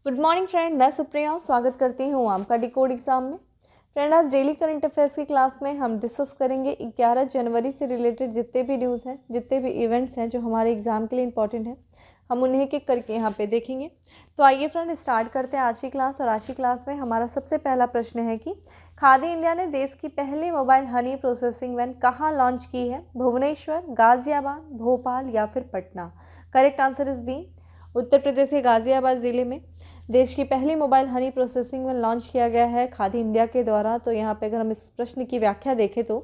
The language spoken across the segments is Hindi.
गुड मॉर्निंग फ्रेंड, मैं सुप्रिया स्वागत करती हूँ आपका डिकोड एग्जाम में। फ्रेंड, आज डेली करंट अफेयर्स की क्लास में हम डिस्कस करेंगे 11 जनवरी से रिलेटेड जितने भी न्यूज़ हैं, जितने भी इवेंट्स हैं जो हमारे एग्जाम के लिए इंपॉर्टेंट हैं, हम उन्हें एक एक करके यहाँ पे देखेंगे। तो आइए फ्रेंड स्टार्ट करते हैं आज की क्लास। और आज की क्लास में हमारा सबसे पहला प्रश्न है कि खादी इंडिया ने देश की पहली मोबाइल हनी प्रोसेसिंग वैन कहाँ लॉन्च की है? भुवनेश्वर, गाजियाबाद, भोपाल या फिर Patna? Correct answer is B Uttar Pradesh के गाजियाबाद ज़िले में देश की पहली मोबाइल हनी प्रोसेसिंग में लॉन्च किया गया है खादी इंडिया के द्वारा। तो यहाँ पे अगर हम इस प्रश्न की व्याख्या देखें तो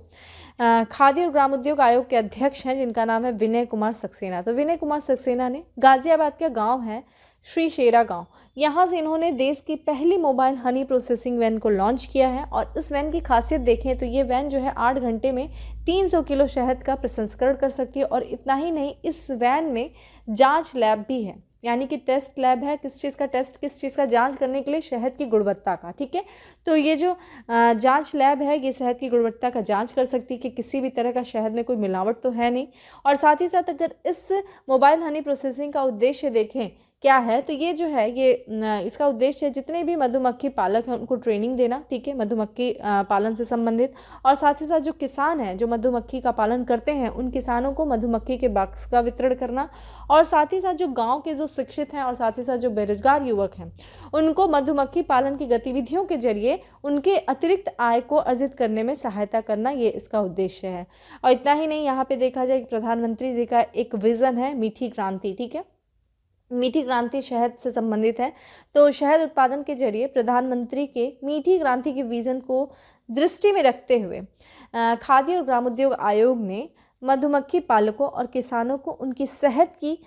खादी और ग्रामोद्योग आयोग के अध्यक्ष हैं जिनका नाम है विनय कुमार सक्सेना। तो विनय कुमार सक्सेना ने गाजियाबाद का गांव है श्री शेरा गांव, यहाँ से इन्होंने देश की पहली मोबाइल हनी प्रोसेसिंग वैन को लॉन्च किया है। और इस वैन की खासियत देखें तो ये वैन जो है 8 घंटे में 300 किलो शहद का प्रसंस्करण कर सकती है। और इतना ही नहीं, इस वैन में जांच लैब भी है, यानी कि टेस्ट लैब है। किस चीज़ का टेस्ट, किस चीज़ का जांच करने के लिए? शहद की गुणवत्ता का। ठीक है, तो ये जो जांच लैब है ये शहद की गुणवत्ता का जांच कर सकती है कि किसी भी तरह का शहद में कोई मिलावट तो है नहीं। और साथ ही साथ अगर इस मोबाइल हनी प्रोसेसिंग का उद्देश्य देखें क्या है, तो ये जो है ये इसका उद्देश्य है जितने भी मधुमक्खी पालक हैं उनको ट्रेनिंग देना। ठीक है, मधुमक्खी पालन से संबंधित। और साथ ही साथ जो किसान हैं जो मधुमक्खी का पालन करते हैं उन किसानों को मधुमक्खी के बॉक्स का वितरण करना। और साथ ही साथ जो गांव के जो शिक्षित हैं और साथ ही साथ जो बेरोजगार युवक हैं उनको मधुमक्खी पालन की गतिविधियों के जरिए उनके अतिरिक्त आय को अर्जित करने में सहायता करना, ये इसका उद्देश्य है। और इतना ही नहीं, यहाँ पे देखा जाए प्रधानमंत्री जी का एक विज़न है मीठी क्रांति। ठीक है, मीठी क्रांति शहद से संबंधित है। तो शहद उत्पादन के जरिए प्रधानमंत्री के मीठी क्रांति के विजन को दृष्टि में रखते हुए खादी और ग्रामोद्योग आयोग ने मधुमक्खी पालकों और किसानों को उनकी शहद की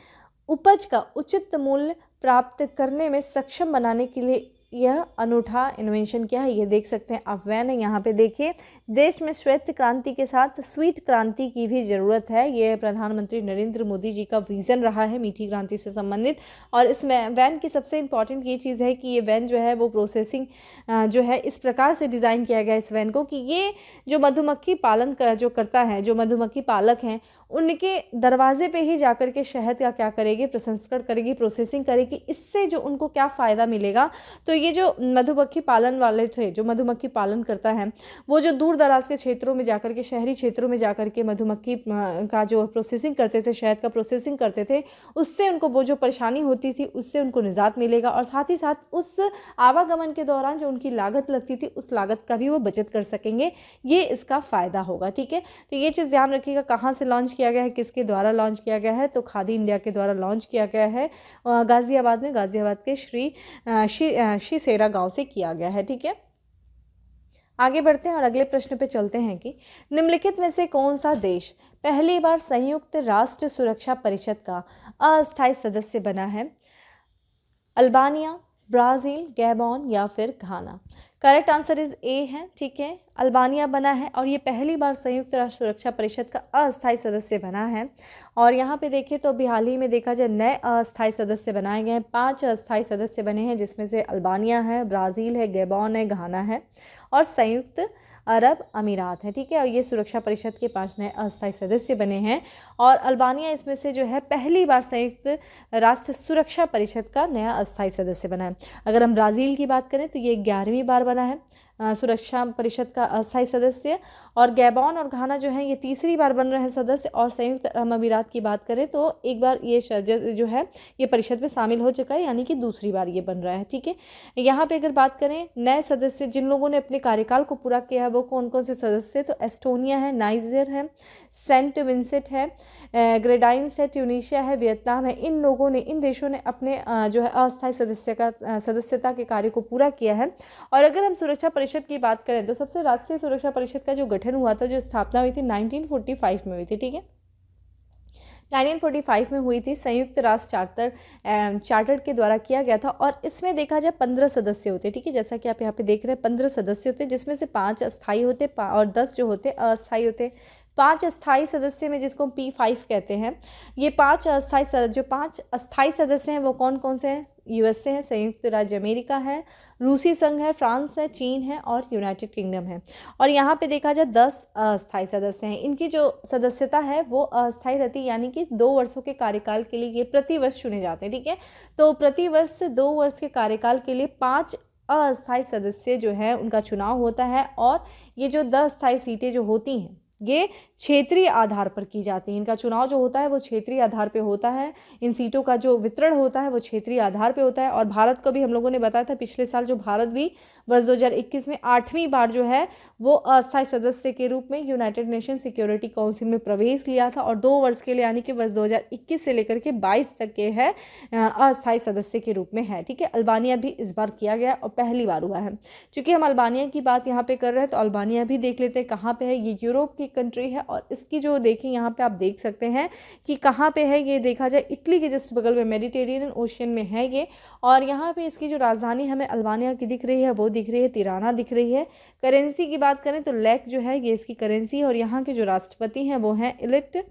उपज का उचित मूल्य प्राप्त करने में सक्षम बनाने के लिए यह अनूठा इन्वेंशन क्या है, ये देख सकते हैं आप वैन है। यहाँ पे देखिए, देश में श्वेत क्रांति के साथ स्वीट क्रांति की भी ज़रूरत है। ये प्रधानमंत्री नरेंद्र मोदी जी का विज़न रहा है मीठी क्रांति से संबंधित। और इस वैन की सबसे इम्पॉर्टेंट ये चीज़ है कि ये वैन जो है वो प्रोसेसिंग जो है इस प्रकार से डिज़ाइन किया गया इस वैन को कि ये जो मधुमक्खी पालन जो करता है, जो मधुमक्खी पालक हैं, उनके दरवाजे पे ही जाकर के शहद का क्या करेगी? प्रसंस्करण करेगी, प्रोसेसिंग करेगी। इससे जो उनको क्या फ़ायदा मिलेगा? तो ये जो मधुमक्खी पालन वाले थे, जो मधुमक्खी पालन करता है, वो जो दूर दराज के क्षेत्रों में जाकर के, शहरी क्षेत्रों में जाकर के मधुमक्खी का जो प्रोसेसिंग करते थे, शहद का प्रोसेसिंग करते थे, उससे उनको वो जो परेशानी होती थी उससे उनको निजात मिलेगा। और साथ ही साथ उस आवागमन के दौरान जो उनकी लागत लगती थी उस लागत का भी वो बचत कर सकेंगे, ये इसका फ़ायदा होगा। ठीक है, तो ये चीज़ ध्यान रखिएगा। कहाँ से लॉन्च किया गया है, किसके द्वारा लॉन्च किया गया है? तो खादी इंडिया के द्वारा लॉन्च किया गया है गाजियाबाद में, गाजियाबाद के श्री शेरा गांव से किया गया है। ठीक है, आगे बढ़ते हैं और अगले प्रश्न पे चलते हैं कि निम्नलिखित में से कौन सा देश पहली बार संयुक्त राष्ट्र सुरक्षा परिषद का अस्थायी सदस्य बना है? अल्बानिया, ब्राज़ील, गैबॉन या फिर घाना? करेक्ट आंसर इज ए है। ठीक है, अल्बानिया बना है और ये पहली बार संयुक्त राष्ट्र सुरक्षा परिषद का अस्थायी सदस्य बना है। और यहाँ पे देखें तो अभी हाल ही में देखा जाए नए अस्थायी सदस्य बनाए गए हैं। 5 अस्थायी सदस्य बने हैं जिसमें से अल्बानिया है, ब्राज़ील है, गैबॉन है, घाना है और संयुक्त अरब अमीरात है। ठीक है, और ये सुरक्षा परिषद के 5 नए अस्थायी सदस्य बने हैं और अल्बानिया इसमें से जो है पहली बार संयुक्त राष्ट्र सुरक्षा परिषद का नया अस्थायी सदस्य बना है। अगर हम ब्राज़ील की बात करें तो ये 11वीं बार बना है सुरक्षा परिषद का अस्थायी सदस्य। और गैबॉन और घाना जो है ये तीसरी बार बन रहे हैं सदस्य। और संयुक्त अरब अमीरात की बात करें तो एक बार ये जो है ये परिषद में शामिल हो चुका है, यानी कि दूसरी बार ये बन रहा है। ठीक है, यहाँ पे अगर बात करें नए सदस्य जिन लोगों ने अपने कार्यकाल को पूरा किया है वो कौन कौन से सदस्य? तो एस्टोनिया है, नाइजर है, सेंट विंसेंट है, ग्रेनाडाइंस है, ट्यूनीशिया है, वियतनाम है। इन देशों ने अपने जो है अस्थायी सदस्यता के कार्य को पूरा किया है। और अगर हम सुरक्षा परिषद की बात करें तो सबसे राष्ट्रीय सुरक्षा परिषद का जो गठन हुआ था, जो स्थापना हुई थी 1945 में हुई थी। ठीक है, 1945 में हुई थी, संयुक्त राष्ट्र चार्टर के द्वारा किया गया था। और इसमें देखा जाए 15 सदस्य होते। ठीक है, जैसा कि आप यहाँ पे देख रहे हैं 15 सदस्य होते जिसमें से 5 अस्थायी होते और 10 जो होते अस्थायी होते। 5 अस्थाई सदस्य में, जिसको P5 कहते हैं, ये 5 अस्थाई सदस्य हैं वो कौन कौन से हैं? USA है, संयुक्त राज्य अमेरिका है, रूसी संघ है, फ्रांस है, चीन है और यूनाइटेड किंगडम है। और यहाँ पे देखा जाए 10 अस्थाई सदस्य हैं। इनकी जो सदस्यता है वो अस्थाई रहती है, यानी कि 2 वर्षों के कार्यकाल के लिए ये प्रतिवर्ष चुने जाते हैं। ठीक है, तो प्रतिवर्ष 2 वर्ष के कार्यकाल के लिए 5 अस्थाई सदस्य जो है उनका चुनाव होता है। और ये जो 10 अस्थाई सीटें जो होती हैं ये क्षेत्रीय आधार पर की जाती हैं। इनका चुनाव जो होता है वो क्षेत्रीय आधार पे होता है। इन सीटों का जो वितरण होता है वो क्षेत्रीय आधार पे होता है। और भारत को भी हम लोगों ने बताया था पिछले साल, जो भारत भी वर्ष 2021 में 8वीं बार जो है वो अस्थायी सदस्य के रूप में यूनाइटेड नेशन सिक्योरिटी काउंसिल में प्रवेश लिया था। और 2 वर्ष के लिए, यानी कि वर्ष 2021 से लेकर के 22 तक के है अस्थायी सदस्य के रूप में है। ठीक है, अल्बानिया भी इस बार किया गया और पहली बार हुआ है। चूँकि हम अल्बानिया की बात यहाँ पे कर रहे हैं तो अल्बानिया भी देख लेते हैं कहाँ पे है। ये यूरोप की कंट्री है और इसकी जो देखें यहाँ पे आप देख सकते हैं कि कहाँ पे है। ये देखा जाए इटली के जस्ट बगल में, मेडिटेरियन ओशियन में है ये। और यहाँ पे इसकी जो राजधानी हमें अल्बानिया की दिख रही है वो दिख रही है तिराना दिख रही है। करेंसी की बात करें तो लेक जो है ये इसकी करेंसी है। और यहाँ के जो राष्ट्रपति हैं वो हैं इलिट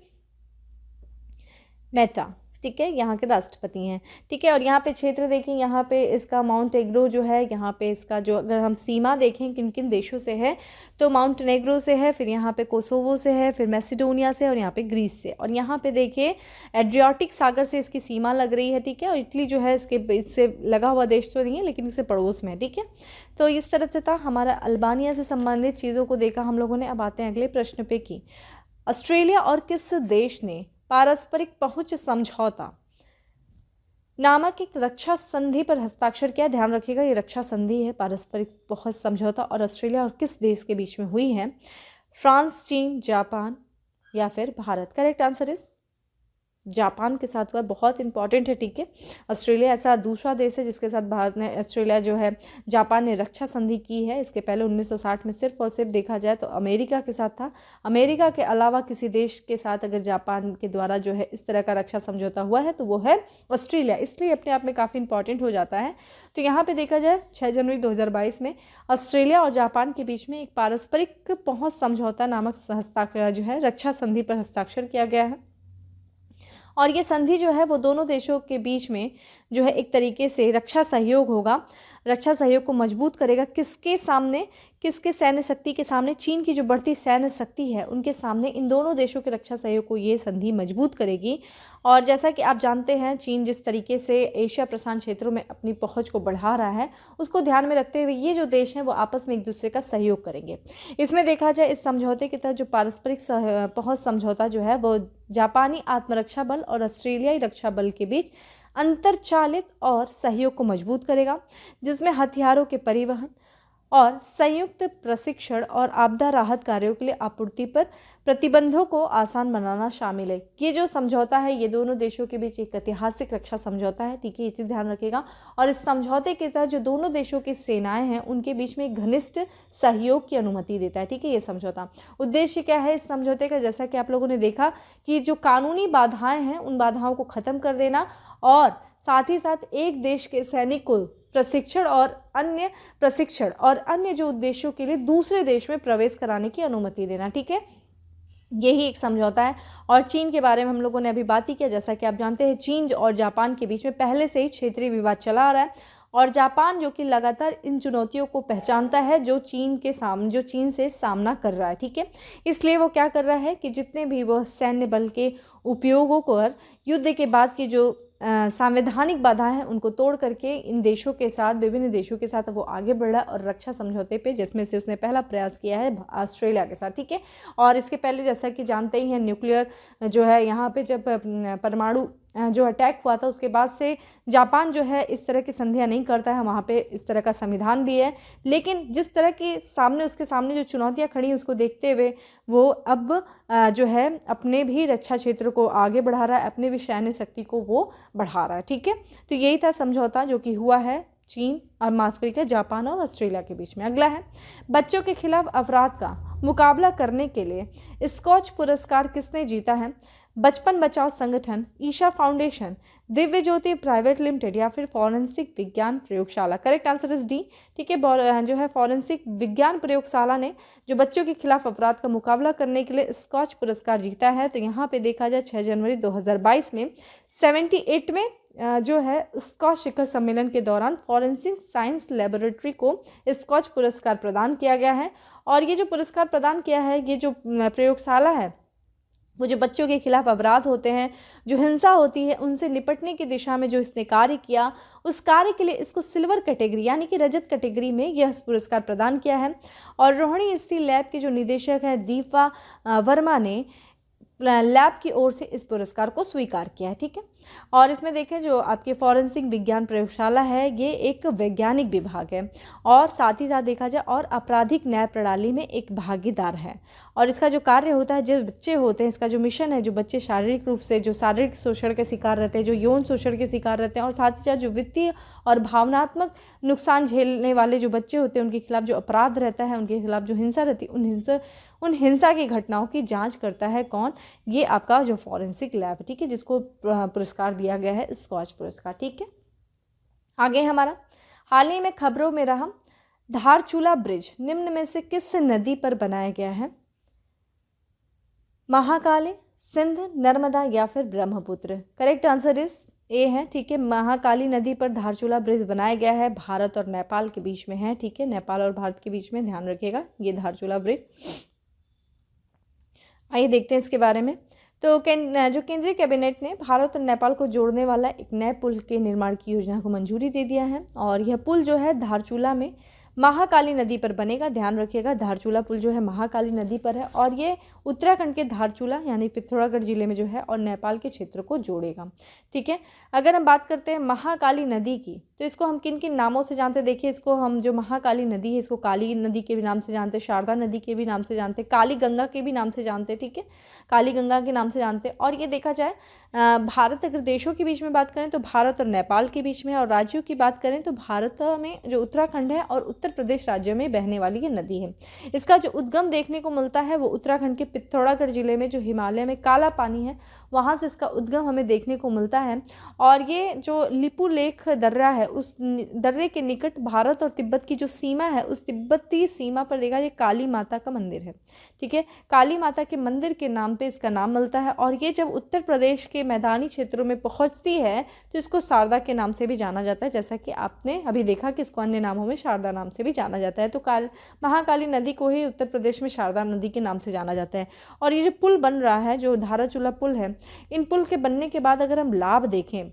मेटा। ठीक है, यहाँ के राष्ट्रपति हैं। ठीक है, और यहाँ पे क्षेत्र देखें, यहाँ पे इसका माउंटेग्रो जो है, यहाँ पे इसका जो अगर हम सीमा देखें किन किन देशों से है तो माउंटेनेग्रो से है, फिर यहाँ पे कोसोवो से है, फिर मैसिडोनिया से और यहाँ पे ग्रीस से। और यहाँ पे देखिए एड्रियाटिक सागर से इसकी सीमा लग रही है। ठीक है, और इटली जो है इससे लगा हुआ देश तो नहीं है लेकिन इससे पड़ोस में है। ठीक है, तो इस तरह से था हमारा अल्बानिया से संबंधित चीज़ों को देखा हम लोगों ने। अब आते हैं अगले प्रश्न पे कि ऑस्ट्रेलिया और किस देश ने पारस्परिक पहुंच समझौता नामक एक रक्षा संधि पर हस्ताक्षर किया? ध्यान रखिएगा ये रक्षा संधि है, पारस्परिक पहुंच समझौता, और ऑस्ट्रेलिया और किस देश के बीच में हुई है? फ्रांस, चीन, जापान या फिर Bharat? Correct answer is Japan के साथ हुआ। बहुत इंपॉर्टेंट है। ठीक है, ऑस्ट्रेलिया ऐसा दूसरा देश है जिसके साथ भारत ने, ऑस्ट्रेलिया जो है जापान ने रक्षा संधि की है। इसके पहले 1960 में सिर्फ और सिर्फ देखा जाए तो अमेरिका के साथ था। अमेरिका के अलावा किसी देश के साथ अगर जापान के द्वारा जो है इस तरह का रक्षा समझौता हुआ है तो वो है ऑस्ट्रेलिया, इसलिए अपने आप में काफ़ी इंपॉर्टेंट हो जाता है। तो यहाँ पर देखा जाए 6 जनवरी 2022 में ऑस्ट्रेलिया और जापान के बीच में एक पारस्परिक पहुँच समझौता नामक हस्ताक्षर जो है रक्षा संधि पर हस्ताक्षर किया गया है। और ये संधि जो है वो दोनों देशों के बीच में जो है एक तरीके से रक्षा सहयोग होगा, रक्षा सहयोग को मजबूत करेगा। किसके सामने? किसके सैन्य शक्ति के सामने? चीन की जो बढ़ती सैन्य शक्ति है उनके सामने इन दोनों देशों के रक्षा सहयोग को ये संधि मजबूत करेगी। और जैसा कि आप जानते हैं चीन जिस तरीके से एशिया प्रशांत क्षेत्रों में अपनी पहुंच को बढ़ा रहा है उसको ध्यान में रखते हुए ये जो देश हैं वो आपस में एक दूसरे का सहयोग करेंगे। इसमें देखा जाए इस समझौते के तहत जो पारस्परिक पहुंच समझौता जो है वो जापानी आत्मरक्षा बल और ऑस्ट्रेलियाई रक्षा बल के बीच अंतरचालित और सहयोग को मजबूत करेगा, जिसमें हथियारों के परिवहन और संयुक्त प्रशिक्षण और आपदा राहत कार्यों के लिए आपूर्ति पर प्रतिबंधों को आसान बनाना शामिल है। ये जो समझौता है ये दोनों देशों के बीच एक ऐतिहासिक रक्षा समझौता है। ठीक है, ये चीज़ ध्यान रखिएगा। और इस समझौते के तहत जो दोनों देशों की सेनाएं हैं उनके बीच में एक घनिष्ठ सहयोग की अनुमति देता है। ठीक है, ये समझौता उद्देश्य क्या है इस समझौते का? जैसा कि आप लोगों ने देखा कि जो कानूनी बाधाएं हैं उन बाधाओं को ख़त्म कर देना और साथ ही साथ एक देश के सैनिक को प्रशिक्षण और अन्य जो उद्देश्यों के लिए दूसरे देश में प्रवेश कराने की अनुमति देना। ठीक है, यही एक समझौता है। और चीन के बारे में हम लोगों ने अभी बात ही किया। जैसा कि आप जानते हैं चीन और जापान के बीच में पहले से ही क्षेत्रीय विवाद चला आ रहा है और जापान जो कि लगातार इन चुनौतियों को पहचानता है जो चीन से सामना कर रहा है। ठीक है, इसलिए वो क्या कर रहा है कि जितने भी वह सैन्य बल के उपयोगों को युद्ध के बाद की जो संवैधानिक बाधाएं हैं उनको तोड़ करके इन देशों के साथ, विभिन्न देशों के साथ वो आगे बढ़ रहा है और रक्षा समझौते पे जिसमें से उसने पहला प्रयास किया है ऑस्ट्रेलिया के साथ। ठीक है, और इसके पहले जैसा कि जानते ही हैं न्यूक्लियर जो है यहाँ पे जब परमाणु जो अटैक हुआ था उसके बाद से जापान जो है इस तरह की संधियां नहीं करता है। वहाँ पे इस तरह का संविधान भी है, लेकिन जिस तरह के उसके सामने जो चुनौतियां खड़ी हैं उसको देखते हुए वो अब जो है अपने भी रक्षा क्षेत्र को आगे बढ़ा रहा है, अपने भी सैन्य शक्ति को वो बढ़ा रहा है। ठीक है, तो यही था समझौता जो कि हुआ है चीन और माफ करिए जापान और ऑस्ट्रेलिया के बीच में। अगला है बच्चों के खिलाफ अपराध का मुकाबला करने के लिए स्कॉच पुरस्कार किसने जीता है? बचपन बचाओ संगठन, ईशा फाउंडेशन, दिव्य ज्योति प्राइवेट लिमिटेड या फिर फॉरेंसिक विज्ञान प्रयोगशाला। Correct answer is D. ठीक है, जो है फॉरेंसिक विज्ञान प्रयोगशाला ने जो बच्चों के खिलाफ अपराध का मुकाबला करने के लिए स्कॉच पुरस्कार जीता है। तो यहाँ पे देखा जाए 6 जनवरी 2022 में 78वें जो है स्कॉच शिखर सम्मेलन के दौरान फॉरेंसिक साइंस लेबोरेटरी को स्कॉच पुरस्कार प्रदान किया गया है। और ये जो पुरस्कार प्रदान किया है, ये जो प्रयोगशाला है वो जो बच्चों के खिलाफ अपराध होते हैं, जो हिंसा होती है, उनसे निपटने की दिशा में जो इसने कार्य किया, उस कार्य के लिए इसको सिल्वर कैटेगरी यानी कि रजत कैटेगरी में यह पुरस्कार प्रदान किया है। और रोहिणी स्टील लैब के जो निदेशक हैं दीपा वर्मा ने लैब की ओर से इस पुरस्कार को स्वीकार किया है। ठीक है, और इसमें देखें जो आपके फॉरेंसिक विज्ञान प्रयोगशाला है ये एक वैज्ञानिक विभाग है और साथ ही साथ देखा जाए और आपराधिक न्याय प्रणाली में एक भागीदार है। और इसका जो कार्य होता है, जो बच्चे होते हैं, इसका जो मिशन है, जो बच्चे शारीरिक रूप से जो शारीरिक शोषण के शिकार रहते हैं, जो यौन शोषण के शिकार रहते हैं और साथ ही साथ जो वित्तीय और भावनात्मक नुकसान झेलने वाले जो बच्चे होते हैं उनके खिलाफ जो अपराध रहता है, उनके खिलाफ जो हिंसा रहती है, उन हिंसा की घटनाओं की जांच करता है कौन? ये आपका जो फॉरेंसिक लैब। ठीक है, जिसको पुरस्कार दिया गया है स्कॉच पुरस्कार। ठीक है, आगे हमारा हाल ही में खबरों में रहा धारचूला ब्रिज निम्न में से किस नदी पर बनाया गया है? महाकाली, सिंध, नर्मदा या फिर Brahmaputra. Correct answer is a है। ठीक है, महाकाली नदी पर धारचूला ब्रिज बनाया गया है, भारत और नेपाल के बीच में है। ठीक है, नेपाल और भारत के बीच में, ध्यान रखिएगा ये धारचूला ब्रिज। आइए देखते हैं इसके बारे में। तो जो केंद्रीय कैबिनेट ने भारत और नेपाल को जोड़ने वाला एक नए पुल के निर्माण की योजना को मंजूरी दे दिया है और यह पुल जो है धारचूला में महाकाली नदी पर बनेगा। ध्यान रखिएगा धारचूला पुल जो है महाकाली नदी पर है और ये उत्तराखंड के धारचूला यानी पिथौरागढ़ जिले में जो है और नेपाल के क्षेत्र को जोड़ेगा। ठीक है, अगर हम बात करते हैं महाकाली नदी की तो इसको हम किन किन नामों से जानते हैं? देखिए, इसको हम जो महाकाली नदी है इसको काली नदी के भी नाम से जानते हैं, शारदा नदी के भी नाम से जानते हैं, काली गंगा के भी नाम से जानते हैं। ठीक है, काली गंगा के नाम से जानते हैं। और ये देखा जाए भारत अगर देशों के बीच में बात करें तो भारत और नेपाल के बीच में, और राज्यों की बात करें तो भारत में जो उत्तराखंड है और उत्तर प्रदेश राज्य में बहने वाली ये नदी है। इसका जो उद्गम देखने को मिलता है वो उत्तराखंड के पिथौरागढ़ जिले में जो हिमालय में काला पानी है वहाँ से इसका उद्गम हमें देखने को मिलता है। और ये जो लिपुलेख दर्रा है उस दर्रे के निकट भारत और तिब्बत की जो सीमा है उस तिब्बती सीमा पर देखा ये काली माता का मंदिर है। ठीक है, काली माता के मंदिर के नाम पे इसका नाम मिलता है। और ये जब उत्तर प्रदेश के मैदानी क्षेत्रों में पहुंचती है तो इसको शारदा के नाम से भी जाना जाता है, जैसा कि आपने अभी देखा कि इसको अन्य नामों में शारदा नाम से भी जाना जाता है। तो महाकाली नदी को ही उत्तर प्रदेश में शारदा नदी के नाम से जाना जाता है। और ये जो पुल बन रहा है जो धाराचूला पुल है, इन पुल के बनने के बाद अगर हम लाभ देखें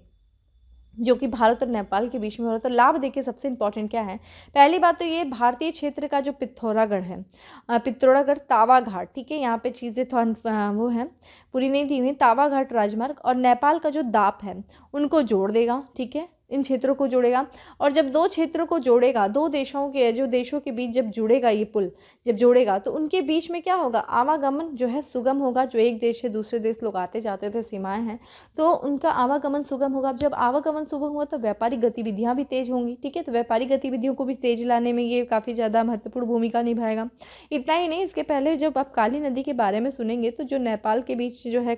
जो कि भारत और नेपाल के बीच में हो रहा है तो लाभ देखिए सबसे इंपॉर्टेंट क्या है। पहली बात तो ये भारतीय क्षेत्र का जो पिथौरागढ़ है, पिथौरागढ़ तावा घाट, ठीक है, यहाँ पे चीज़ें थोड़ा वो हैं पूरी नहीं दी हुई, तावा घाट राजमार्ग और नेपाल का जो दाप है उनको जोड़ देगा। ठीक है, इन क्षेत्रों को जोड़ेगा। और जब दो क्षेत्रों को जोड़ेगा, दो देशों के जो देशों के बीच जब जुड़ेगा ये पुल जब जोड़ेगा तो उनके बीच में क्या होगा, आवागमन जो है सुगम होगा। जो एक देश से दूसरे देश लोग आते जाते थे, सीमाएं हैं, तो उनका आवागमन सुगम होगा। जब आवागमन सुगम हुआ तो व्यापारिक गतिविधियां भी तेज होंगी। ठीक है, तो व्यापारिक गतिविधियों को भी तेज लाने में ये काफ़ी ज़्यादा महत्वपूर्ण भूमिका निभाएगा। इतना ही नहीं, इसके पहले जब आप काली नदी के बारे में सुनेंगे तो जो नेपाल के बीच जो है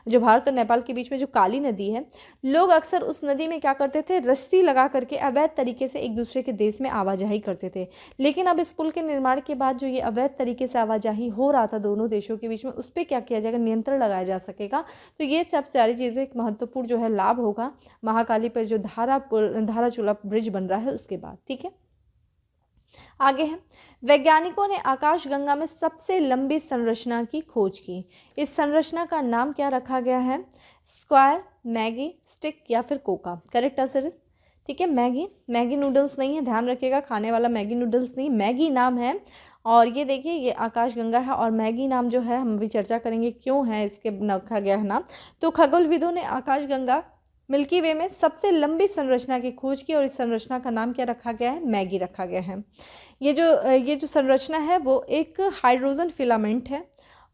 जो भारत और नेपाल के बीच में जो काली नदी है, लोग अक्सर उस नदी में क्या करते थे, रस्सी लगा करके अवैध तरीके से एक दूसरे के देश में आवाजाही करते थे। लेकिन अब इस पुल के निर्माण के बाद जो ये अवैध तरीके से आवाजाही हो रहा था दोनों देशों के बीच में, उस पर क्या किया जाएगा, नियंत्रण लगाया जा सकेगा। तो ये सब सारी चीज़ें एक महत्वपूर्ण जो है लाभ होगा महाकाली पर जो धाराचूला ब्रिज बन रहा है उसके बाद। ठीक है, आगे है, वैज्ञानिकों ने आकाशगंगा में सबसे लंबी संरचना की खोज की। इस संरचना का नाम क्या रखा गया है, स्क्वायर, मैगी, स्टिक या फिर कोका। करेक्ट आंसर इज, ठीक है, मैगी नूडल्स नहीं है, ध्यान रखिएगा, खाने वाला मैगी नूडल्स नहीं, मैगी नाम है। और ये देखिए ये आकाशगंगा है और मैगी नाम जो है हम भी चर्चा करेंगे क्यों है इसके रखा गया है नाम। तो खगोलविदों ने आकाशगंगा मिल्की वे में सबसे लंबी संरचना की खोज की और इस संरचना का नाम क्या रखा गया है, मैगी रखा गया है। ये जो संरचना है वो एक हाइड्रोजन फिलामेंट है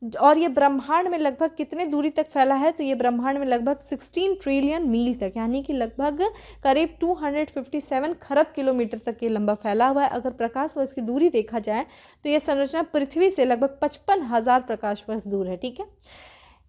और ये ब्रह्मांड में लगभग कितने दूरी तक फैला है, तो ये ब्रह्मांड में लगभग 16 ट्रिलियन मील तक, यानी कि लगभग करीब 257 खरब किलोमीटर तक ये लंबा फैला हुआ है। अगर प्रकाश वर्ष की दूरी देखा जाए तो ये संरचना पृथ्वी से लगभग 55,000 प्रकाश वर्ष दूर है। ठीक है,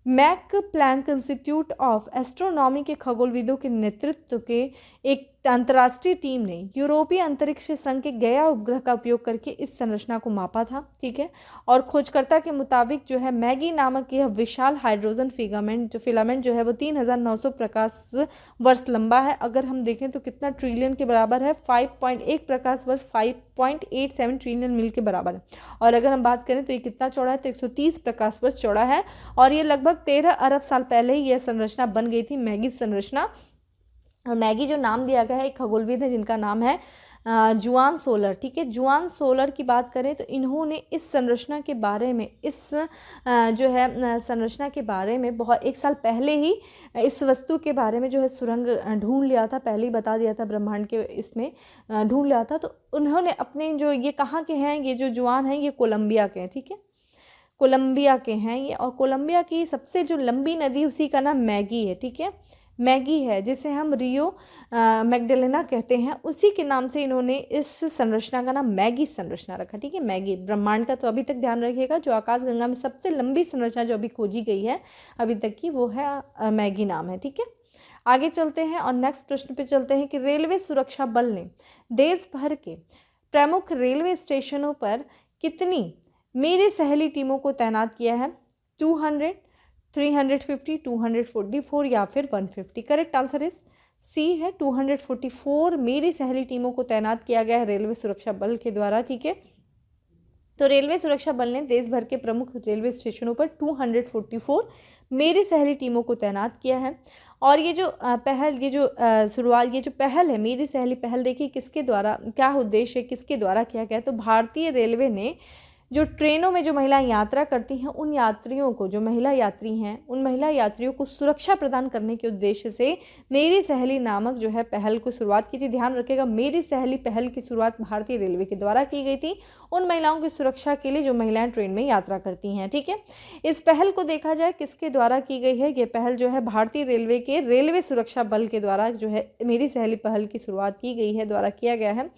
Max Planck Institute of Astronomy के खगोलविदों के नेतृत्व के एक अंतर्राष्ट्रीय टीम ने यूरोपीय अंतरिक्ष संघ के गया उपग्रह का उपयोग करके इस संरचना को मापा था, ठीक है। और खोजकर्ता के मुताबिक जो है मैगी नामक यह विशाल हाइड्रोजन फिलामेंट जो है वो 3900 प्रकाश वर्ष लंबा है। अगर हम देखें तो कितना ट्रिलियन के बराबर है, 5.1 प्रकाश वर्ष 5.87 ट्रिलियन मील के बराबर है। और अगर हम बात करें तो ये कितना चौड़ा है, तो 130 प्रकाश वर्ष चौड़ा है। और ये लगभग 13 अरब साल पहले ही यह संरचना बन गई थी, मैगी संरचना। और मैगी जो नाम दिया गया है एक खगोलविद है जिनका नाम है जुआन सोलर, ठीक है। जुआन सोलर की बात करें तो इन्होंने इस संरचना के बारे में जो है संरचना के बारे में बहुत 1 साल पहले ही इस वस्तु के बारे में जो है सुरंग ढूंढ लिया था, पहले ही बता दिया था, ब्रह्मांड के इसमें ढूंढ लिया था। तो उन्होंने अपने जो ये कहाँ के हैं, ये जो जुआन हैं ये कोलंबिया के हैं, ठीक है, कोलंबिया के हैं ये। और कोलंबिया की सबसे जो लंबी नदी उसी का नाम मैगी है, ठीक है, मैगी है, जिसे हम रियो मैग्डालेना कहते हैं, उसी के नाम से इन्होंने इस संरचना का नाम मैगी संरचना रखा, ठीक है। मैगी ब्रह्मांड का तो अभी तक ध्यान रखिएगा, जो आकाशगंगा में सबसे लंबी संरचना जो अभी खोजी गई है अभी तक की वो है मैगी नाम है, ठीक है। आगे चलते हैं और नेक्स्ट प्रश्न पे चलते हैं कि रेलवे सुरक्षा बल ने देश भर के प्रमुख रेलवे स्टेशनों पर कितनी मेरी सहेली टीमों को तैनात किया है? 200, 350, 244 या फिर 150। करेक्ट आंसर इज सी है, 244 मेरी सहेली टीमों को तैनात किया गया है रेलवे सुरक्षा बल के द्वारा, ठीक है। तो रेलवे सुरक्षा बल ने देश भर के प्रमुख रेलवे स्टेशनों पर 244 मेरी सहेली टीमों को तैनात किया है। और ये जो पहल, ये जो शुरुआत, ये जो पहल है मेरी सहेली पहल, देखिए किसके द्वारा, क्या उद्देश्य है, किसके द्वारा किया गया? तो भारतीय रेलवे ने जो ट्रेनों में जो महिलाएं यात्रा करती हैं उन यात्रियों को, जो महिला यात्री हैं उन महिला यात्रियों को सुरक्षा प्रदान करने के उद्देश्य से मेरी सहेली नामक जो है पहल को शुरुआत की थी। ध्यान रखिएगा, मेरी सहेली पहल की शुरुआत भारतीय रेलवे के द्वारा की गई थी उन महिलाओं की सुरक्षा के लिए जो महिलाएं ट्रेन में यात्रा करती हैं, ठीक है। इस पहल को देखा जाए किसके द्वारा की गई है, ये पहल जो है भारतीय रेलवे के रेलवे सुरक्षा बल के द्वारा जो है मेरी सहेली पहल की शुरुआत की गई है, द्वारा किया गया है।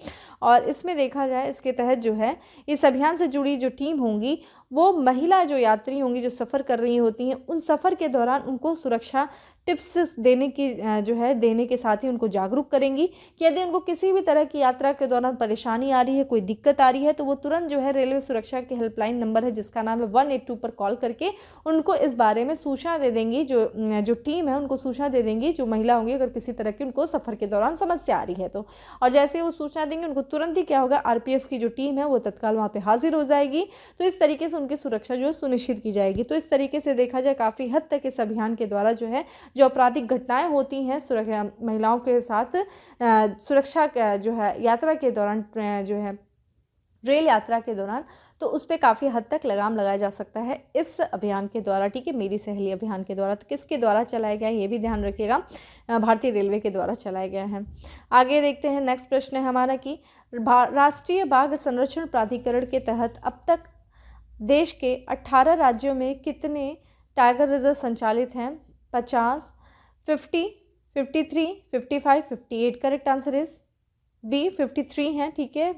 और इसमें देखा जाए इसके तहत जो है इस अभियान से जुड़ी जो टीम होंगी वो महिला जो यात्री होंगी जो सफ़र कर रही होती हैं, उन सफ़र के दौरान उनको सुरक्षा टिप्स देने की जो है देने के साथ ही उनको जागरूक करेंगी कि यदि उनको किसी भी तरह की यात्रा के दौरान परेशानी आ रही है, कोई दिक्कत आ रही है, तो वो तुरंत जो है रेलवे सुरक्षा के हेल्पलाइन नंबर है जिसका नाम है 182 पर कॉल करके उनको इस बारे में सूचना दे देंगी। जो टीम है उनको सूचना दे देंगी, जो महिला होंगी, अगर किसी तरह की उनको सफ़र के दौरान समस्या आ रही है तो। और जैसे वो सूचना देंगे उनको तुरंत ही क्या होगा, RPF की जो टीम है वो तत्काल वहाँ पर हाजिर हो जाएगी। तो इस तरीके से उनकी सुरक्षा जो है सुनिश्चित की जाएगी। तो इस तरीके से देखा जाए काफ़ी हद तक इस अभियान के द्वारा जो है जो आपराधिक घटनाएं होती हैं सुरक्षा महिलाओं के साथ सुरक्षा जो है यात्रा के दौरान जो है रेल यात्रा के दौरान, तो उस पर काफ़ी हद तक लगाम लगाया जा सकता है इस अभियान के द्वारा, ठीक है, मेरी सहेली अभियान के द्वारा। तो किसके द्वारा चलाया गया ये भी ध्यान रखिएगा, भारतीय रेलवे के द्वारा चलाया गया है। आगे देखते हैं, नेक्स्ट प्रश्न है हमारा कि राष्ट्रीय बाघ संरक्षण प्राधिकरण के तहत अब तक देश के 18 राज्यों में कितने टाइगर रिजर्व संचालित हैं? 50, 50, 53, 55, 58। करेक्ट आंसर इज बी 53 हैं, ठीक है,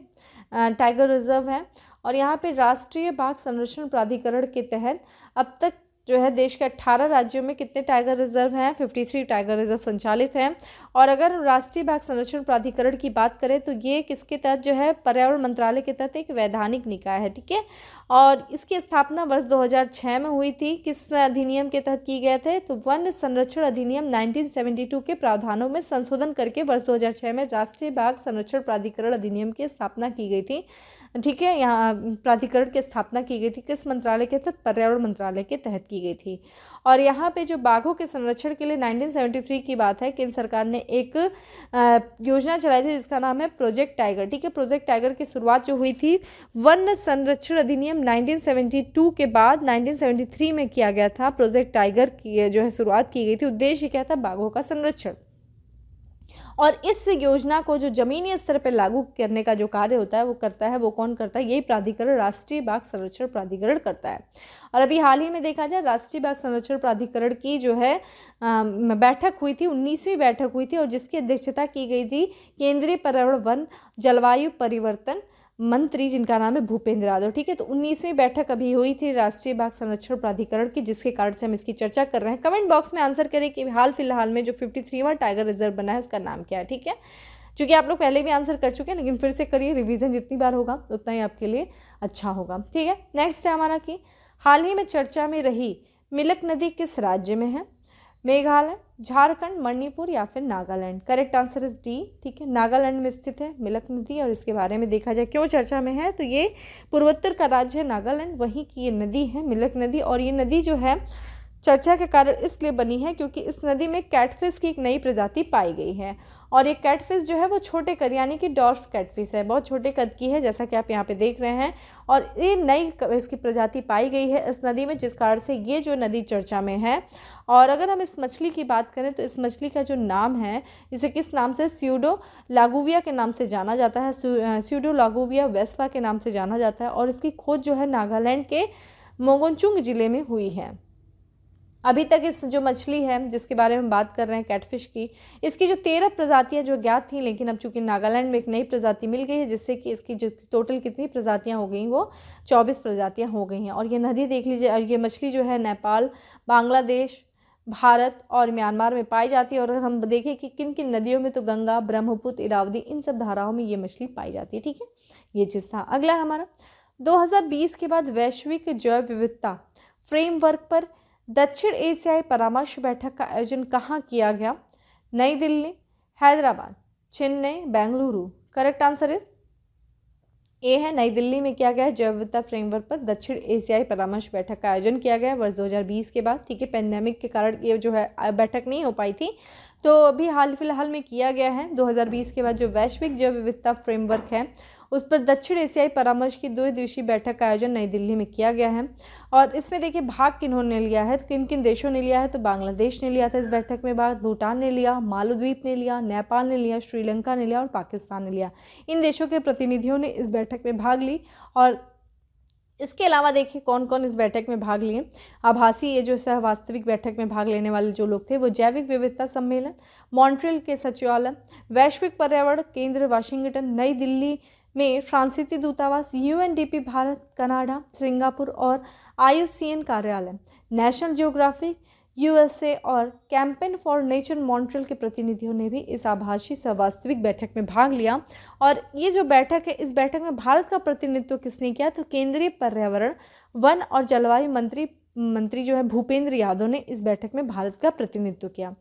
टाइगर रिजर्व हैं। और यहाँ पे राष्ट्रीय बाघ संरक्षण प्राधिकरण के तहत अब तक जो है देश के 18 राज्यों में कितने टाइगर रिजर्व हैं? 53 टाइगर रिजर्व संचालित हैं। और अगर राष्ट्रीय बाघ संरक्षण प्राधिकरण की बात करें तो ये किसके तहत जो है, पर्यावरण मंत्रालय के तहत एक वैधानिक निकाय है, ठीक है। और इसकी स्थापना वर्ष 2006 में हुई थी। किस अधिनियम के तहत की गए थे? तो वन संरक्षण अधिनियम 1972 के प्रावधानों में संशोधन करके वर्ष 2006 में राष्ट्रीय बाघ संरक्षण प्राधिकरण अधिनियम की स्थापना की गई थी, ठीक है। यहाँ प्राधिकरण की स्थापना की गई थी किस मंत्रालय के तहत? पर्यावरण मंत्रालय के तहत की गई थी। और यहाँ पे जो बाघों के संरक्षण के लिए 1973 की बात है, केंद्र सरकार ने एक योजना चलाई थी जिसका नाम है प्रोजेक्ट टाइगर, ठीक है। प्रोजेक्ट टाइगर की शुरुआत जो हुई थी वन संरक्षण अधिनियम 1972 के बाद 1973 में किया गया था। प्रोजेक्ट टाइगर की जो है शुरुआत की गई थी। उद्देश्य क्या था? बाघों का संरक्षण। और इस योजना को जो जमीनी स्तर पर लागू करने का जो कार्य होता है वो करता है, वो कौन करता है? यही प्राधिकरण राष्ट्रीय बाघ संरक्षण प्राधिकरण करता है। और अभी हाल ही में देखा जाए राष्ट्रीय बाघ संरक्षण प्राधिकरण की जो है बैठक हुई थी, 19वीं बैठक हुई थी और जिसकी अध्यक्षता की गई थी केंद्रीय पर्यावरण वन जलवायु परिवर्तन मंत्री जिनका नाम है भूपेंद्र यादव। ठीक है, तो 19वीं बैठक अभी हुई थी राष्ट्रीय बाघ संरक्षण प्राधिकरण की, जिसके कारण से हम इसकी चर्चा कर रहे हैं। कमेंट बॉक्स में आंसर करें कि हाल फिलहाल में जो 53वां टाइगर रिजर्व बना है उसका नाम क्या है। ठीक है, क्योंकि आप लोग पहले भी आंसर कर चुके हैं, लेकिन फिर से करिए, रिवीजन जितनी बार होगा उतना ही आपके लिए अच्छा होगा। ठीक है, नेक्स्ट है हमारा कि हाल ही में चर्चा में रही मिलक नदी किस राज्य में है? मेघालय, झारखंड, मणिपुर या फिर Nagaland. Correct answer is D. ठीक है, नागालैंड में स्थित है मिलक नदी, और इसके बारे में देखा जाए क्यों चर्चा में है तो ये पूर्वोत्तर का राज्य है नागालैंड, वहीं की ये नदी है मिलक नदी। और ये नदी जो है चर्चा के कारण इसलिए बनी है क्योंकि इस नदी में कैटफिश की एक नई प्रजाति पाई गई है, और ये कैटफिश जो है वो छोटे कद यानी कि डॉर्फ कैटफिश है, बहुत छोटे कद की है, जैसा कि आप यहाँ पे देख रहे हैं। और ये नई इसकी प्रजाति पाई गई है इस नदी में, जिस कारण से ये जो नदी चर्चा में है। और अगर हम इस मछली की बात करें तो इस मछली का जो नाम है, इसे किस नाम से, स्यूडो लागूविया के नाम से जाना जाता है, स्यूडो लागूविया वेस्पा के नाम से जाना जाता है। और इसकी खोज जो है नागालैंड के मोगोनचुंग जिले में हुई है। अभी तक इस जो मछली है जिसके बारे में बात कर रहे हैं कैटफिश की, इसकी जो 13 प्रजातियां जो ज्ञात थी, लेकिन अब चूंकि नागालैंड में एक नई प्रजाति मिल गई है, जिससे कि इसकी जो टोटल कितनी प्रजातियां हो गई, वो 24 प्रजातियां हो गई हैं। और ये नदी देख लीजिए, और ये मछली जो है नेपाल, बांग्लादेश, भारत और म्यांमार में पाई जाती है। और अगर हम देखें कि किन किन नदियों में, तो गंगा, ब्रह्मपुत्र, इरावदी, इन सब धाराओं में ये मछली पाई जाती है। ठीक है, ये चीज़ था। अगला हमारा 2020 के बाद वैश्विक जैव विविधता फ्रेमवर्क पर दक्षिण एशियाई परामर्श बैठक का आयोजन कहाँ किया गया? नई Delhi, Hyderabad, Chennai, Bengaluru. Correct answer is a है, नई दिल्ली में किया गया है। जैव विविधता फ्रेमवर्क पर दक्षिण एशियाई परामर्श बैठक का आयोजन किया गया वर्ष 2020 के बाद। ठीक है, पेंडेमिक के कारण ये जो है बैठक नहीं हो पाई थी, तो अभी हाल फिलहाल में किया गया है। 2020 के बाद जो वैश्विक जैव विविधता फ्रेमवर्क है उस पर दक्षिण एशियाई परामर्श की 2 दिवसीय बैठक का आयोजन नई दिल्ली में किया गया है। और इसमें देखिए भाग किन्होंने लिया है, तो किन किन देशों ने लिया है, तो बांग्लादेश ने लिया था इस बैठक में भाग, भूटान ने लिया, मालदीव ने लिया, नेपाल ने लिया, श्रीलंका ने लिया और पाकिस्तान ने लिया। इन देशों के प्रतिनिधियों ने इस बैठक में भाग ली। और इसके अलावा देखिए कौन कौन इस बैठक में भाग लिए। आभासी, ये जो सह वास्तविक बैठक में भाग लेने वाले जो लोग थे वो जैविक विविधता सम्मेलन, मॉन्ट्रियल के सचिवालय, वैश्विक पर्यावरण केंद्र वाशिंगटन, नई दिल्ली में फ्रांसीसी दूतावास, यूएनडीपी भारत, कनाडा, सिंगापुर और IUCN कार्यालय, नेशनल ज्योग्राफिक USA और कैंपेन फॉर नेचर मॉन्ट्रियल के प्रतिनिधियों ने भी इस आभासी वास्तविक बैठक में भाग लिया। और ये जो बैठक है, इस बैठक में भारत का प्रतिनिधित्व किसने किया, तो केंद्रीय पर्यावरण, वन और जलवायु मंत्री जो है भूपेंद्र यादव ने इस बैठक में भारत का प्रतिनिधित्व किया।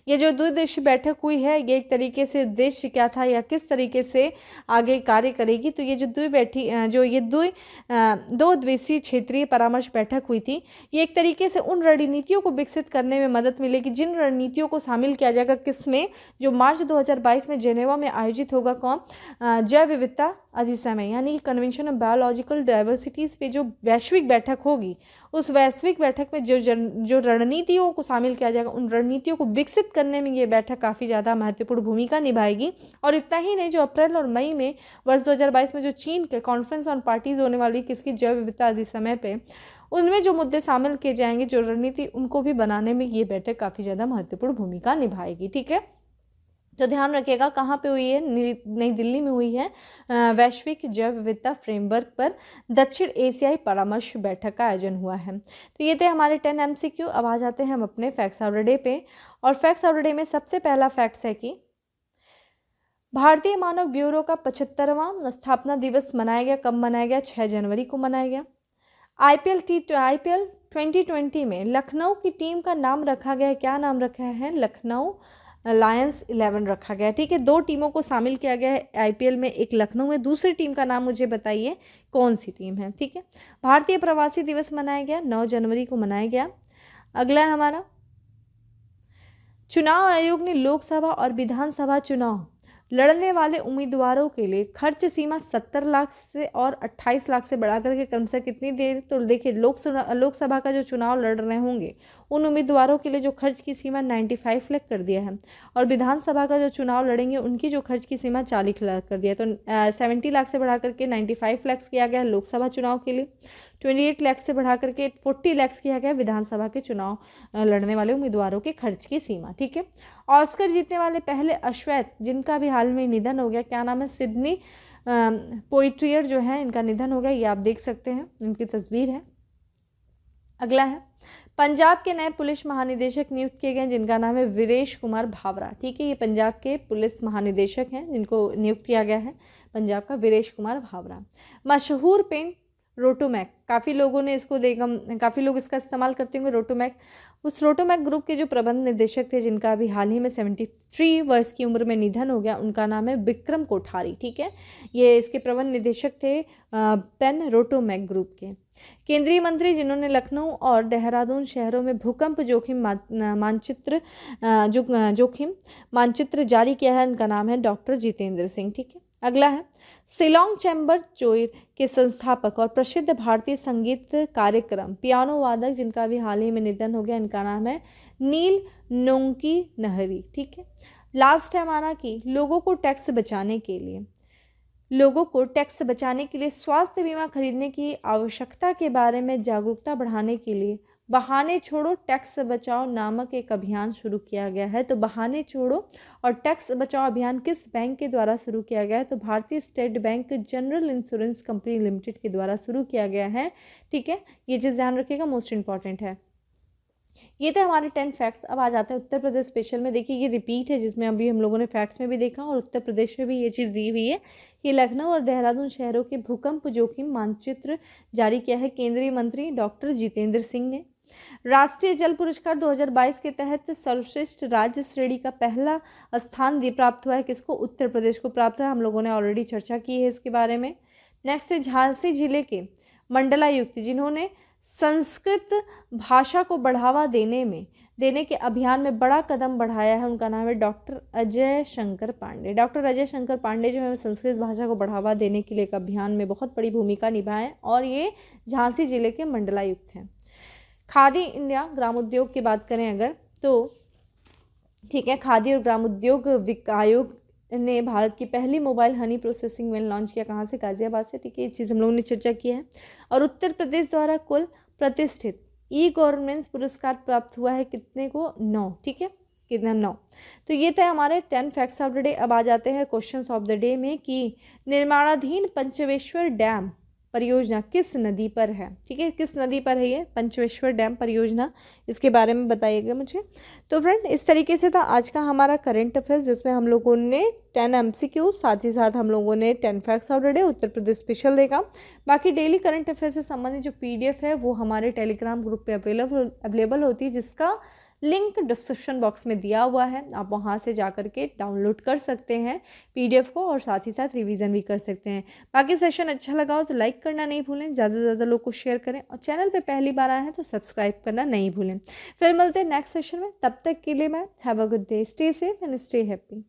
ये जो द्विदेशीय बैठक हुई है, ये एक तरीके से उद्देश्य क्या था या किस तरीके से आगे कार्य करेगी, तो ये जो दो दिवसीय क्षेत्रीय परामर्श बैठक हुई थी, ये एक तरीके से उन रणनीतियों को विकसित करने में मदद मिलेगी जिन रणनीतियों को शामिल किया जाएगा किसमें, जो मार्च 2022 में जेनेवा में आयोजित होगा। कौन? जैव विविधता अधिसमय यानी कि कन्वेंशन ऑफ बायोलॉजिकल डाइवर्सिटीज़ पे जो वैश्विक बैठक होगी, उस वैश्विक बैठक में जो रणनीतियों को शामिल किया जाएगा, उन रणनीतियों को विकसित करने में ये बैठक काफ़ी ज़्यादा महत्वपूर्ण भूमिका निभाएगी। और इतना ही नहीं, जो अप्रैल और मई में वर्ष 2022 में जो चीन के कॉन्फ्रेंस ऑन पार्टीज होने वाली किसकी, जैव विविधता अधिसमय पे, उनमें जो मुद्दे शामिल किए जाएंगे, जो रणनीति, उनको भी बनाने में ये बैठक काफ़ी ज़्यादा महत्वपूर्ण भूमिका निभाएगी। ठीक है, तो ध्यान रखिएगा कहाँ पे हुई है, नई दिल्ली में हुई है वैश्विक जैव विविधता फ्रेमवर्क पर दक्षिण एशियाई परामर्श बैठक का आयोजन हुआ है। तो ये थे हमारे 10 MCQ। अब आ जाते हैं हम अपने फैक्ट्स ऑफ द डे पे। और फैक्ट्स ऑफ द डे में सबसे पहला फैक्ट्स है कि भारतीय मानव ब्यूरो का 75वां स्थापना दिवस मनाया गया। कब मनाया गया? 6 जनवरी को मनाया गया। IPL 2020 में लखनऊ की टीम का नाम रखा गया है। क्या नाम रखा है? लखनऊ लायंस 11 रखा गया है। ठीक है, 2 टीमों को शामिल किया गया है IPL में, एक लखनऊ है, दूसरी टीम का नाम मुझे बताइए कौन सी टीम है। ठीक है, भारतीय प्रवासी दिवस मनाया गया, 9 जनवरी को मनाया गया। अगला है हमारा, चुनाव आयोग ने लोकसभा और विधानसभा चुनाव लड़ने वाले उम्मीदवारों के लिए खर्च सीमा 70 लाख से और 28 लाख से बढ़ा करके कम से कितनी देर, तो देखिए लोकसभा का जो चुनाव लड़ रहे होंगे उन उम्मीदवारों के लिए जो खर्च की सीमा 95 लाख कर दिया है, और विधानसभा का जो चुनाव लड़ेंगे उनकी जो खर्च की सीमा 40 लाख कर दिया है। तो 70 लाख से बढ़ा करके 95 लाख किया गया लोकसभा चुनाव के लिए, 28 लाख से बढ़ा करके 40 लाख किया गया विधानसभा के चुनाव लड़ने वाले उम्मीदवारों के खर्च की सीमा। ठीक है, ऑस्कर जीतने वाले पहले अश्वैत जिनका भी हाल में निधन हो गया, क्या नाम है? सिडनी पोइट्रियर जो है इनका निधन हो गया, ये आप देख सकते हैं, इनकी तस्वीर है। अगला है पंजाब के नए पुलिस महानिदेशक नियुक्त किए गए जिनका नाम है वीरेश कुमार भावरा। ठीक है, ये पंजाब के पुलिस महानिदेशक हैं जिनको नियुक्त किया गया है पंजाब का, वीरेश कुमार भावरा। मशहूर पेन रोटोमैक, काफ़ी लोगों ने इसको देखा, काफ़ी लोग इसका इस्तेमाल करते होंगे रोटोमैक। उस रोटोमैक ग्रुप के जो प्रबंध निर्देशक थे जिनका अभी हाल ही में 73 वर्ष की उम्र में निधन हो गया, उनका नाम है विक्रम कोठारी। ठीक है, ये इसके प्रबंध निदेशक थे पेन रोटोमैक ग्रुप के। केंद्रीय मंत्री जिन्होंने लखनऊ और देहरादून शहरों में भूकंप जोखिम मानचित्र जारी किया है, उनका नाम है डॉक्टर जितेंद्र सिंह। ठीक है, अगला है शिलोंग चैम्बर चोइर के संस्थापक और प्रसिद्ध भारतीय संगीत कार्यक्रम पियानो वादक जिनका भी हाल ही में निधन हो गया, इनका नाम है नील नोंकी नहरी। ठीक है, लास्ट है हमारा कि लोगों को टैक्स बचाने के लिए स्वास्थ्य बीमा खरीदने की आवश्यकता के बारे में जागरूकता बढ़ाने के लिए बहाने छोड़ो टैक्स बचाओ नामक एक अभियान शुरू किया गया है। तो बहाने छोड़ो और टैक्स बचाओ अभियान किस बैंक के द्वारा शुरू किया गया है? तो भारतीय state bank general insurance company limited के द्वारा शुरू किया गया है। ठीक है, ये चीज़ ध्यान रखिएगा, मोस्ट इंपॉर्टेंट है। ये थे हमारे 10 फैक्ट्स। अब आ जाते हैं उत्तर प्रदेश स्पेशल में। देखिए ये रिपीट है जिसमें अभी हम लोगों ने फैक्ट्स में भी देखा और उत्तर प्रदेश में भी ये चीज़ दी हुई है कि लखनऊ और देहरादून शहरों के भूकंप जोखिम मानचित्र जारी किया है केंद्रीय मंत्री डॉक्टर जितेंद्र सिंह ने। राष्ट्रीय जल पुरस्कार 2022 के तहत सर्वश्रेष्ठ राज्य श्रेणी का पहला स्थान प्राप्त हुआ है किसको? उत्तर प्रदेश को प्राप्त हुआ है। हम लोगों ने ऑलरेडी चर्चा की है इसके बारे में। नेक्स्ट है झांसी जिले के मंडलायुक्त जिन्होंने संस्कृत भाषा को बढ़ावा देने के अभियान में बड़ा कदम बढ़ाया है, उनका नाम है डॉक्टर अजय शंकर पांडे। डॉक्टर अजय शंकर पांडे जो है संस्कृत भाषा को बढ़ावा देने के लिए एक अभियान में बहुत बड़ी भूमिका निभाएं और ये झांसी जिले के मंडलायुक्त हैं। खादी इंडिया ग्रामोद्योग की बात करें अगर तो ठीक है, खादी और ग्रामोद्योग आयोग ने भारत की पहली मोबाइल हनी प्रोसेसिंग मिल लॉन्च किया। कहाँ से? गाजियाबाद से। ठीक है, ये चीज़ हम लोगों ने चर्चा की है। और उत्तर प्रदेश द्वारा कुल प्रतिष्ठित ई गवर्नेंस पुरस्कार प्राप्त हुआ है कितने को? 9। ठीक है, कितना? 9। तो ये थे हमारे 10 फैक्ट्स ऑफ द डे। अब आ जाते हैं क्वेश्चंस ऑफ द डे में कि निर्माणाधीन पंचवेश्वर डैम परियोजना किस नदी पर है? ठीक है, किस नदी पर है ये पंचवेश्वर डैम परियोजना, इसके बारे में बताइएगा मुझे। तो फ्रेंड इस तरीके से था आज का हमारा करंट अफेयर्स जिसमें हम लोगों ने 10 MCQ साथ ही साथ हम लोगों ने 10 facts of the day Uttar Pradesh special देखा। बाकी डेली करंट अफेयर्स से संबंधित जो PDF है वो हमारे टेलीग्राम ग्रुप पे अवेलेबल होती है जिसका लिंक डिस्क्रिप्शन बॉक्स में दिया हुआ है। आप वहां से जाकर के डाउनलोड कर सकते हैं PDF को और साथ ही साथ रिवीजन भी कर सकते हैं। बाकी सेशन अच्छा लगा हो तो लाइक करना नहीं भूलें, ज़्यादा से ज़्यादा लोग को शेयर करें और चैनल पे पहली बार आए हैं तो सब्सक्राइब करना नहीं भूलें। फिर मिलते हैं नेक्स्ट सेशन में, तब तक के लिए मैं have a good day, stay safe and stay happy.